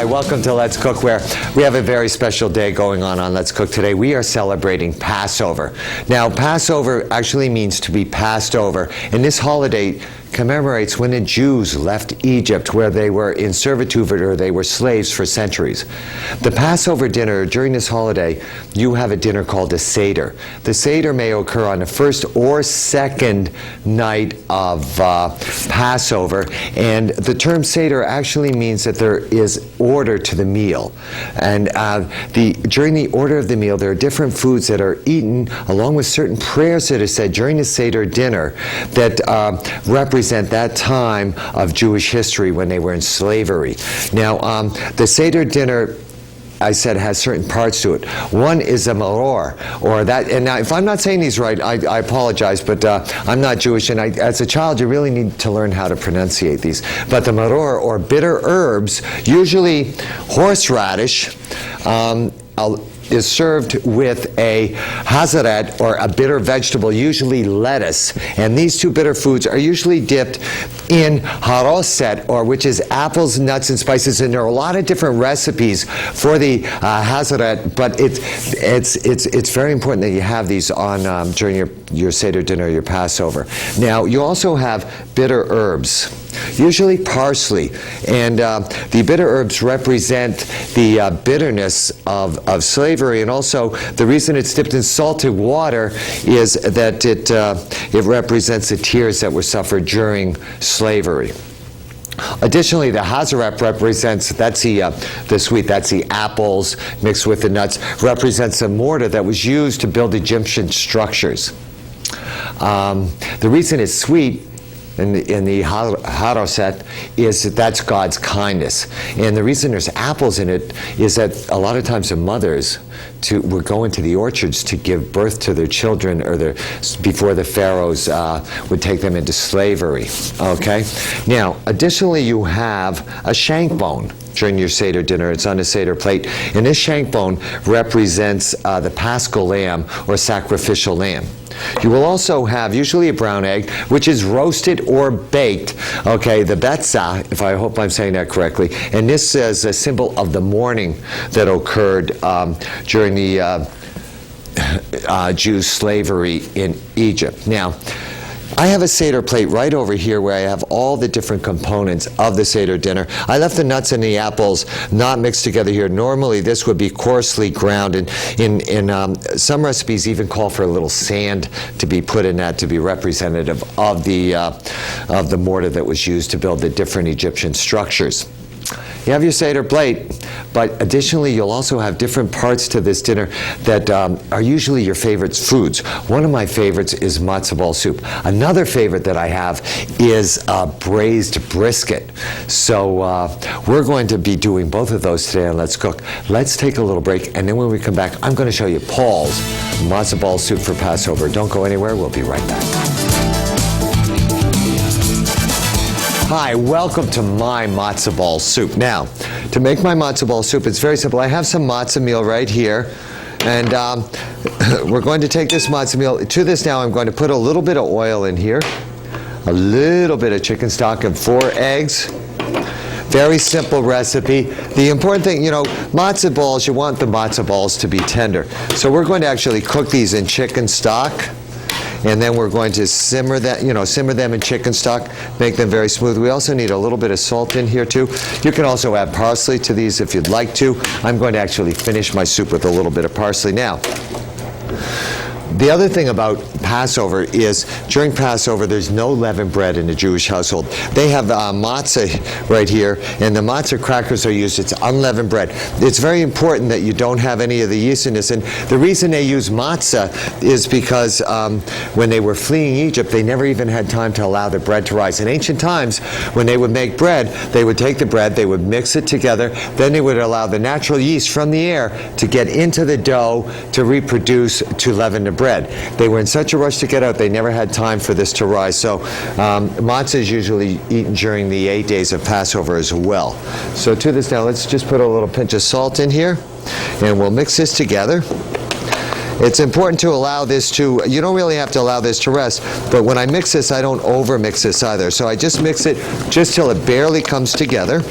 Hi, welcome to Let's Cook, where we have a very special day going on Let's Cook today. We are celebrating Passover. Now, Passover actually means to be passed over, and this holiday commemorates when the Jews left Egypt, where they were in servitude or they were slaves for centuries. The Passover dinner, during this holiday, you have a dinner called a Seder. The Seder may occur on the first or second night of Passover, and the term Seder actually means that there is order to the meal. And during the order of the meal, there are different foods that are eaten, along with certain prayers that are said during the Seder dinner that represent that time of Jewish history when they were in slavery. Now, the Seder dinner, I said, has certain parts to it. One is a maror, or that, and now if I'm not saying these right, I apologize, but I'm not Jewish, and as a child you really need to learn how to pronunciate these. But the maror, or bitter herbs, usually horseradish, is served with a hazaret, or a bitter vegetable, usually lettuce. And these two bitter foods are usually dipped in haroset, or which is apples, nuts, and spices. And there are a lot of different recipes for the hazaret, but it's very important that you have these on during your Seder dinner, your Passover. Now, you also have bitter herbs, usually parsley, and the bitter herbs represent the bitterness of slavery, and also the reason it's dipped in salted water is that it represents the tears that were suffered during slavery. Additionally, the hazaret represents, that's the sweet, that's the apples mixed with the nuts, represents a mortar that was used to build Egyptian structures. The reason it's sweet in the haroset is that that's God's kindness. And the reason there's apples in it is that a lot of times the mothers would go into the orchards to give birth to their children, or before the pharaohs would take them into slavery. Okay? Now, additionally, you have a shank bone during your Seder dinner. It's on a Seder plate. And this shank bone represents the Paschal lamb, or sacrificial lamb. You will also have usually a brown egg, which is roasted or baked. Okay, the betzah, if I hope I'm saying that correctly. And this is a symbol of the mourning that occurred during the Jews' slavery in Egypt. Now, I have a Seder plate right over here where I have all the different components of the Seder dinner. I left the nuts and the apples not mixed together here. Normally this would be coarsely ground, and in some recipes even call for a little sand to be put in that to be representative of the mortar that was used to build the different Egyptian structures. You have your Seder plate, but additionally you'll also have different parts to this dinner that are usually your favorite foods. One of my favorites is matzo ball soup. Another favorite that I have is braised brisket. So we're going to be doing both of those today on Let's Cook. Let's take a little break, and then when we come back, I'm going to show you Paul's matzo ball soup for Passover. Don't go anywhere. We'll be right back. Hi, welcome to my matzo ball soup. Now, to make my matzo ball soup, it's very simple. I have some matzo meal right here, and we're going to take this matzo meal. To this now, I'm going to put a little bit of oil in here, a little bit of chicken stock, and 4 eggs. Very simple recipe. The important thing, matzo balls, you want the matzo balls to be tender. So we're going to actually cook these in chicken stock. And then we're going to simmer them in chicken stock, make them very smooth. We also need a little bit of salt in here too. You can also add parsley to these if you'd like to. I'm going to actually finish my soup with a little bit of parsley. Now, the other thing about Passover is during Passover there's no leavened bread in the Jewish household. They have matzah right here, and the matzah crackers are used. It's unleavened bread. It's very important that you don't have any of the yeast in this, and the reason they use matzah is because when they were fleeing Egypt, they never even had time to allow the bread to rise. In ancient times, when they would make bread, they would take the bread, they would mix it together, then they would allow the natural yeast from the air to get into the dough to reproduce, to leaven the bread. They were in such a rush to get out, they never had time for this to rise. So matzah is usually eaten during the 8 days of Passover as well. So to this now, let's just put a little pinch of salt in here, and we'll mix this together. It's important to allow this to, you don't really have to allow this to rest, but when I mix this, I don't over mix this either. So I just mix it just till it barely comes together.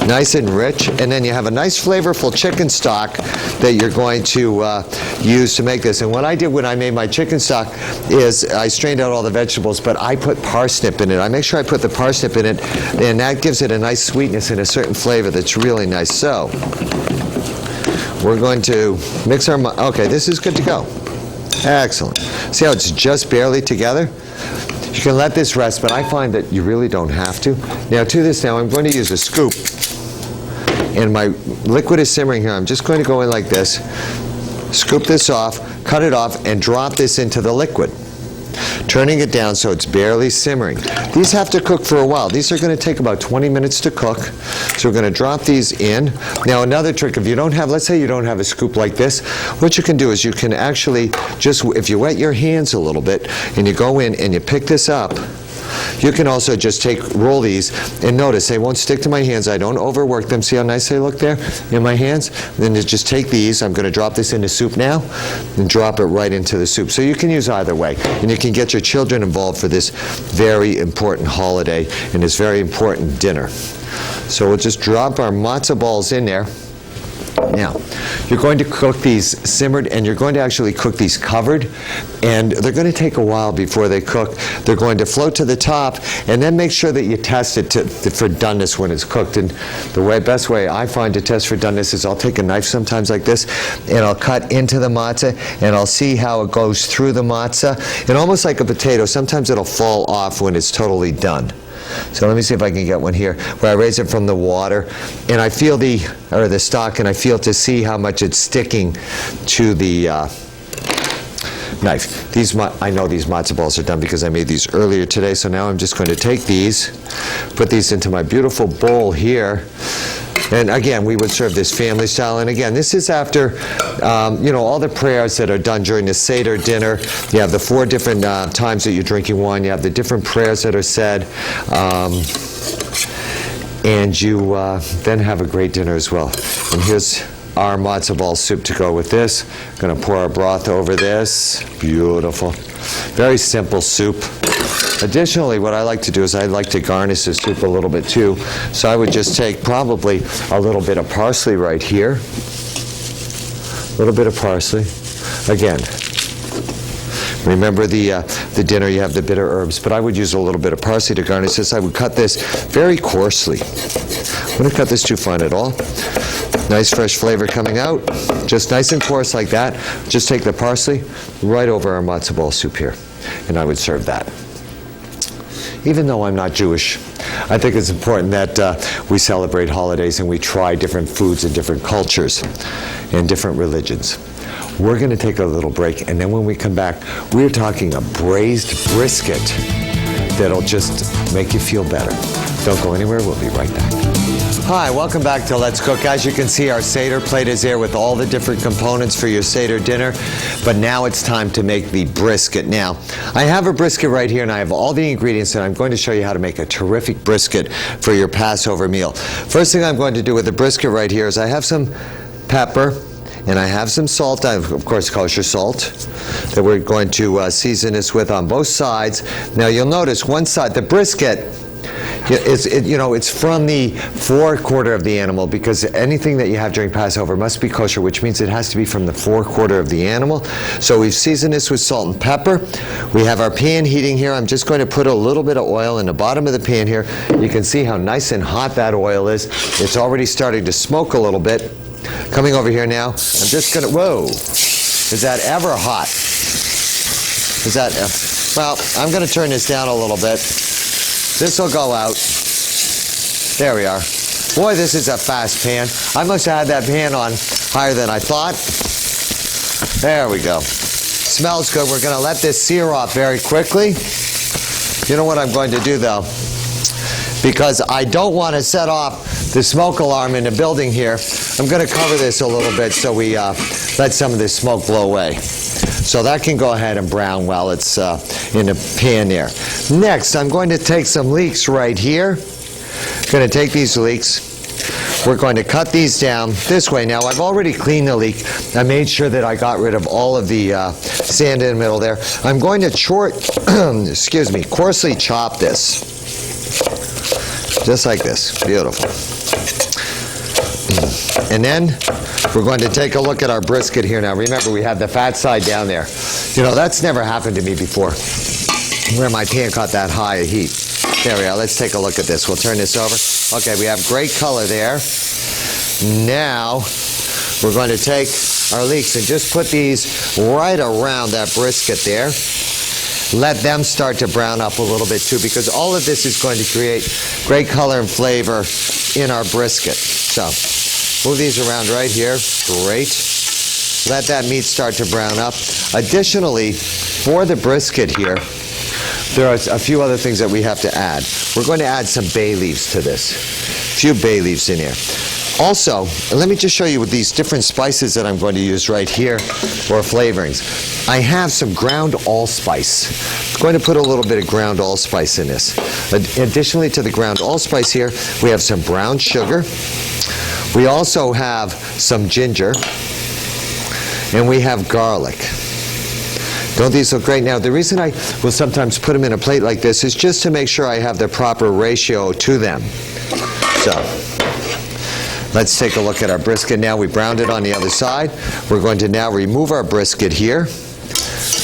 nice and rich, and then you have a nice flavorful chicken stock that you're going to use to make this. And what I did when I made my chicken stock is I strained out all the vegetables, but I put parsnip in it. I make sure I put the parsnip in it, and that gives it a nice sweetness and a certain flavor that's really nice. So we're going to mix our, okay, this is good to go. Excellent. See how it's just barely together? You can let this rest, but I find that you really don't have to. Now to this I'm going to use a scoop. And my liquid is simmering here. I'm just going to go in like this, scoop this off, cut it off, and drop this into the liquid, turning it down so it's barely simmering. These have to cook for a while. These are going to take about 20 minutes to cook. So we're going to drop these in. Now another trick, if you don't have, let's say you don't have a scoop like this, what you can do is you can actually just, if you wet your hands a little bit and you go in and you pick this up, you can also just roll these, and notice they won't stick to my hands. I don't overwork them. See how nice they look there in my hands? Then just take these. I'm going to drop this into soup now and drop it right into the soup. So you can use either way, and you can get your children involved for this very important holiday and this very important dinner. So we'll just drop our matzo balls in there. Now, you're going to cook these simmered, and you're going to actually cook these covered, and they're going to take a while before they cook. They're going to float to the top, and then make sure that you test it for doneness when it's cooked. And the best way I find to test for doneness is I'll take a knife sometimes like this, and I'll cut into the matzah, and I'll see how it goes through the matzah. And almost like a potato, sometimes it'll fall off when it's totally done. So let me see if I can get one here where I raise it from the water, and I feel the stock, and I feel to see how much it's sticking to the knife. I know these matzo balls are done because I made these earlier today. So now I'm just going to take these, put these into my beautiful bowl here. And again, we would serve this family style. And again, this is after, all the prayers that are done during the Seder dinner. You have the 4 different times that you're drinking wine. You have the different prayers that are said. And you then have a great dinner as well. And here's our matzo ball soup to go with this. Going to pour our broth over this. Beautiful. Very simple soup. Additionally, what I like to do is I like to garnish the soup a little bit too. So I would just take probably a little bit of parsley right here. A little bit of parsley. Again, remember the dinner, you have the bitter herbs, but I would use a little bit of parsley to garnish this. I would cut this very coarsely. I'm going to cut this too fine at all. Nice fresh flavor coming out. Just nice and coarse like that. Just take the parsley right over our matzo ball soup here, and I would serve that. Even though I'm not Jewish, I think it's important that we celebrate holidays and we try different foods and different cultures and different religions. We're going to take a little break, and then when we come back, we're talking a braised brisket that'll just make you feel better. Don't go anywhere. We'll be right back. Hi, welcome back to Let's Cook. As you can see, our Seder plate is there with all the different components for your Seder dinner. But now it's time to make the brisket. Now, I have a brisket right here, and I have all the ingredients, and I'm going to show you how to make a terrific brisket for your Passover meal. First thing I'm going to do with the brisket right here is I have some pepper, and I have some salt, of course kosher salt, that we're going to season this with on both sides. Now you'll notice one side, the brisket, it's from the forequarter of the animal, because anything that you have during Passover must be kosher, which means it has to be from the forequarter of the animal. So we've seasoned this with salt and pepper. We have our pan heating here. I'm just going to put a little bit of oil in the bottom of the pan here. You can see how nice and hot that oil is. It's already starting to smoke a little bit. Coming over here now, I'm just going to, whoa, is that ever hot? Is that, well, I'm going to turn this down a little bit. This will go out. There we are. Boy, this is a fast pan. I must have had that pan on higher than I thought. There we go. Smells good. We're going to let this sear off very quickly. You know what I'm going to do, though? Because I don't want to set off the smoke alarm in the building here, I'm going to cover this a little bit so we let some of this smoke blow away. So that can go ahead and brown while it's in the pan there. Next, I'm going to take some leeks right here. Going to take these leeks. We're going to cut these down this way. Now, I've already cleaned the leek. I made sure that I got rid of all of the sand in the middle there. I'm going to coarsely chop this. Just like this. Beautiful. And then we're going to take a look at our brisket here now. Remember, we have the fat side down there. You know, that's never happened to me before, where my pan caught that high a heat. There we are. Let's take a look at this. We'll turn this over. Okay, we have great color there. Now, we're going to take our leeks and just put these right around that brisket there. Let them start to brown up a little bit too, because all of this is going to create great color and flavor in our brisket. So, move these around right here. Great. Let that meat start to brown up. Additionally, for the brisket here, there are a few other things that we have to add. We're going to add some bay leaves to this. A few bay leaves in here. Also, let me just show you with these different spices that I'm going to use right here, or flavorings. I have some ground allspice. I'm going to put a little bit of ground allspice in this. Additionally to the ground allspice here, we have some brown sugar. We also have some ginger. And we have garlic. Don't these look great? Now, the reason I will sometimes put them in a plate like this is just to make sure I have the proper ratio to them. So, let's take a look at our brisket now. We browned it on the other side. We're going to now remove our brisket here.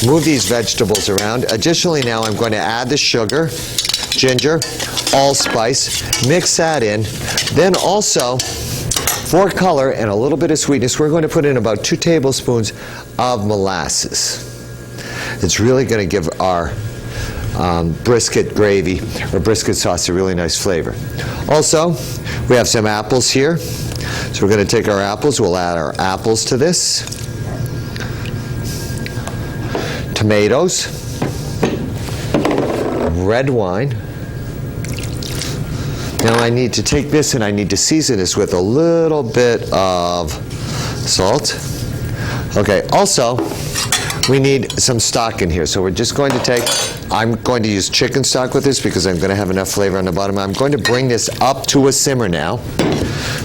Move these vegetables around. Additionally, now I'm going to add the sugar, ginger, allspice, mix that in. Then also, for color and a little bit of sweetness, we're going to put in about 2 tablespoons of molasses. It's really going to give our brisket gravy or brisket sauce a really nice flavor. Also, we have some apples here. So we're going to take our apples. We'll add our apples to this. Tomatoes. Red wine. Now I need to take this and I need to season this with a little bit of salt. Okay, also, we need some stock in here. So we're just going to take, I'm going to use chicken stock with this because I'm going to have enough flavor on the bottom. I'm going to bring this up to a simmer now.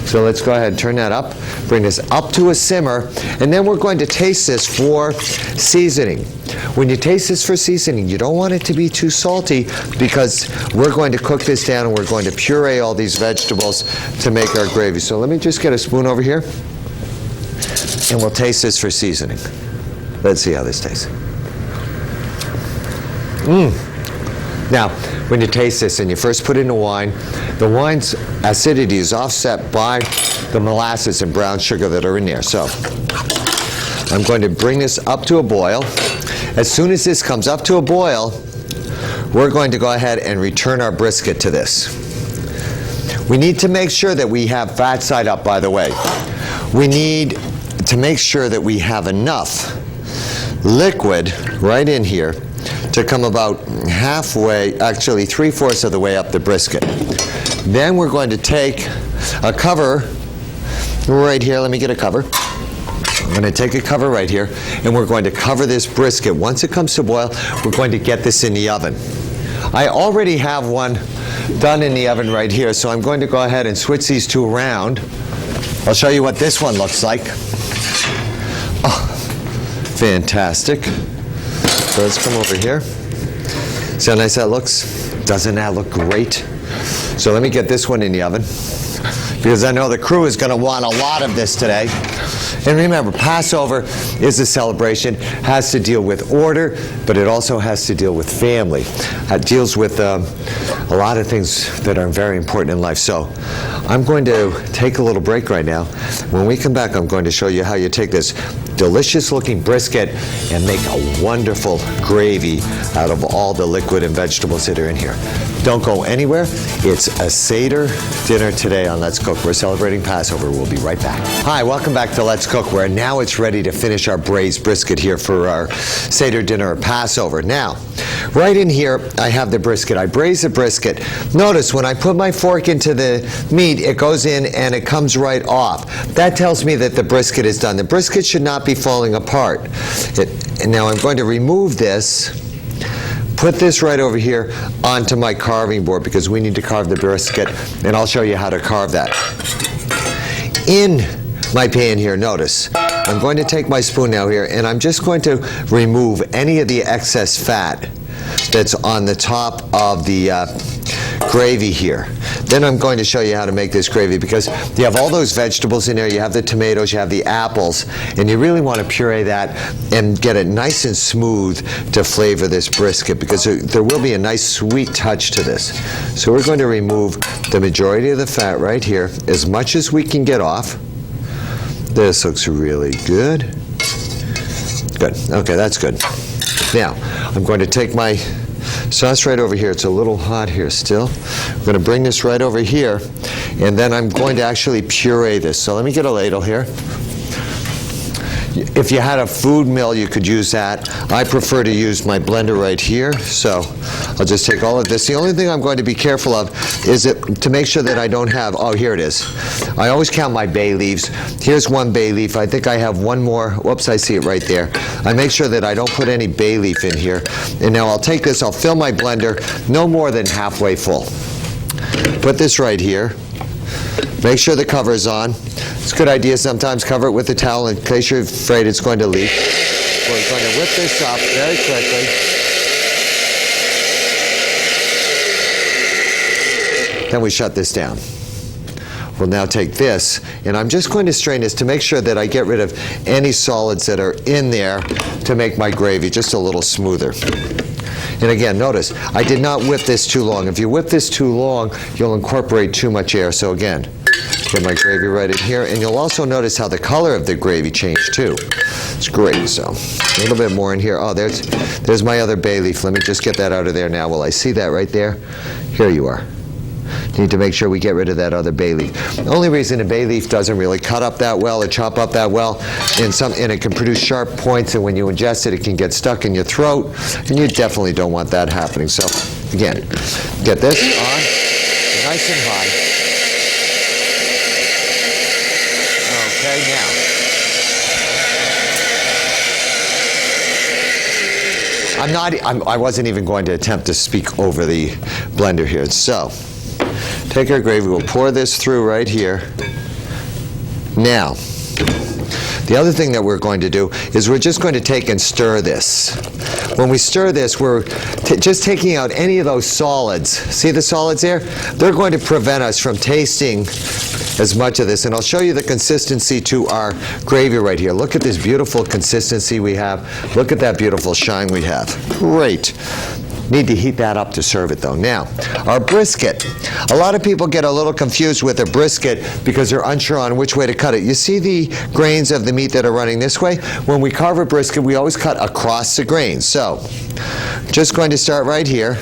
So let's go ahead and turn that up. Bring this up to a simmer. And then we're going to taste this for seasoning. When you taste this for seasoning, you don't want it to be too salty because we're going to cook this down and we're going to puree all these vegetables to make our gravy. So let me just get a spoon over here and we'll taste this for seasoning. Let's see how this tastes. Now, when you taste this and you first put in the wine's acidity is offset by the molasses and brown sugar that are in there. So, I'm going to bring this up to a boil. As soon as this comes up to a boil, we're going to go ahead and return our brisket to this. We need to make sure that we have fat side up, by the way. We need to make sure that we have enough liquid right in here to come about halfway, actually 3/4 of the way up the brisket. Then we're going to take a cover right here. Let me get a cover. I'm going to take a cover right here, and we're going to cover this brisket. Once it comes to boil, we're going to get this in the oven. I already have one done in the oven right here, so I'm going to go ahead and switch these two around. I'll show you what this one looks like. Oh, fantastic. So let's come over here. See how nice that looks? Doesn't that look great? So let me get this one in the oven, because I know the crew is going to want a lot of this today. And remember, Passover is a celebration, has to deal with order, but it also has to deal with family. It deals with a lot of things that are very important in life. So I'm going to take a little break right now. When we come back, I'm going to show you how you take this delicious looking brisket and make a wonderful gravy out of all the liquid and vegetables that are in here. Don't go anywhere. It's a Seder dinner today on Let's Cook. We're celebrating Passover. We'll be right back. Hi, welcome back to Let's Cook, where now it's ready to finish our braised brisket here for our Seder dinner or Passover. Now, right in here, I have the brisket. I braise the brisket. Notice when I put my fork into the meat, it goes in and it comes right off. That tells me that the brisket is done. The brisket should not be falling apart. And now I'm going to remove this, put this right over here onto my carving board, because we need to carve the brisket, and I'll show you how to carve that. In my pan here, notice, I'm going to take my spoon now here, and I'm just going to remove any of the excess fat that's on the top of the gravy here. Then I'm going to show you how to make this gravy, because you have all those vegetables in there. You have the tomatoes, you have the apples, and you really want to puree that and get it nice and smooth to flavor this brisket, because there will be a nice sweet touch to this. So we're going to remove the majority of the fat right here, as much as we can get off. This looks really good. Good. Okay, that's good. Now, I'm going to take my sauce right over here. It's a little hot here still. I'm going to bring this right over here, and then I'm going to actually puree this. So let me get a ladle here. If you had a food mill, you could use that. I prefer to use my blender right here, so I'll just take all of this. The only thing I'm going to be careful of is to make sure that I don't have, oh, here it is. I always count my bay leaves. Here's one bay leaf. I think I have one more. Whoops, I see it right there. I make sure that I don't put any bay leaf in here. And now I'll take this, I'll fill my blender no more than halfway full. Put this right here. Make sure the cover is on. It's a good idea sometimes cover it with a towel in case you're afraid it's going to leak. We're going to whip this up very quickly. Then we shut this down. We'll now take this, and I'm just going to strain this to make sure that I get rid of any solids that are in there to make my gravy just a little smoother. And again, notice, I did not whip this too long. If you whip this too long, you'll incorporate too much air. So again, get my gravy right in here, and you'll also notice how the color of the gravy changed too. It's great. So a little bit more in here. Oh, there's my other bay leaf. Let me just get that out of there now. Will I see that right there? Here you are. Need to make sure we get rid of that other bay leaf. The only reason a bay leaf doesn't really cut up that well or chop up that well, and it can produce sharp points, and when you ingest it, it can get stuck in your throat, and you definitely don't want that happening. So again, get this on, nice and high. Okay, now. I wasn't even going to attempt to speak over the blender here. So, take our gravy, we'll pour this through right here. Now, the other thing that we're going to do is we're just going to take and stir this. When we stir this, we're just taking out any of those solids. See the solids there? They're going to prevent us from tasting as much of this. And I'll show you the consistency to our gravy right here. Look at this beautiful consistency we have. Look at that beautiful shine we have. Great. Need to heat that up to serve it though. Now, our brisket. A lot of people get a little confused with a brisket because they're unsure on which way to cut it. You see the grains of the meat that are running this way? When we carve a brisket, we always cut across the grains. So, just going to start right here.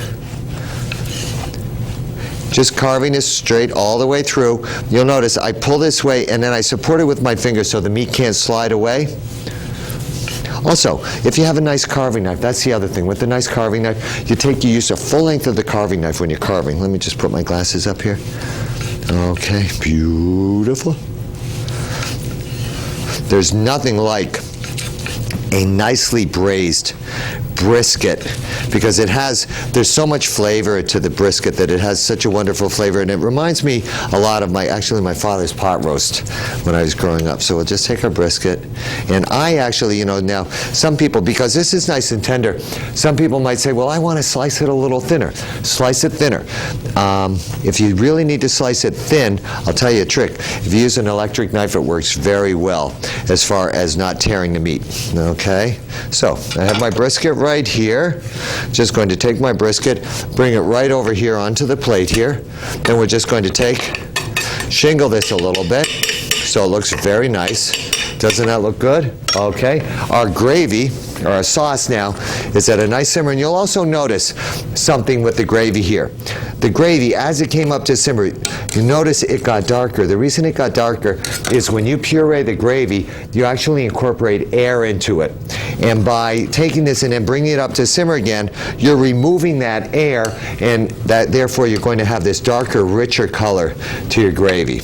Just carving this straight all the way through. You'll notice I pull this way and then I support it with my finger so the meat can't slide away. Also, if you have a nice carving knife, that's the other thing. With the nice carving knife, you use the full length of the carving knife when you're carving. Let me just put my glasses up here. Okay, beautiful. There's nothing like a nicely braised brisket, because there's so much flavor to the brisket that it has such a wonderful flavor, and it reminds me a lot of my father's pot roast when I was growing up. So we'll just take our brisket, and I actually, now some people, because this is nice and tender, some people might say, well, I want to slice it a little thinner. Slice it thinner. If you really need to slice it thin, I'll tell you a trick. If you use an electric knife, it works very well as far as not tearing the meat. Okay? So I have my brisket right here. Just going to take my brisket, bring it right over here onto the plate here. Then we're just going to shingle this a little bit so it looks very nice. Doesn't that look good? Okay. Our gravy, or our sauce now, is at a nice simmer. And you'll also notice something with the gravy here. The gravy, as it came up to simmer, you notice it got darker. The reason it got darker is when you puree the gravy, you actually incorporate air into it. And by taking this and then bringing it up to simmer again, you're removing that air, and therefore you're going to have this darker, richer color to your gravy.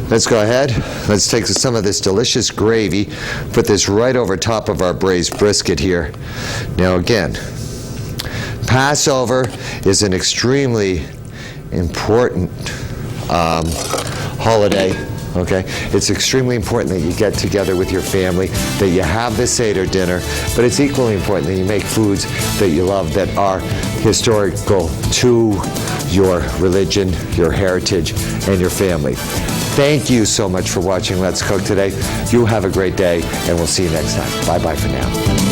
Let's go ahead. Let's take some of this delicious gravy, put this right over top of our braised brisket here. Now again, Passover is an extremely important holiday. Okay? It's extremely important that you get together with your family, that you have this Seder dinner, but it's equally important that you make foods that you love that are historical to your religion, your heritage, and your family. Thank you so much for watching Let's Cook today. You have a great day, and we'll see you next time. Bye-bye for now.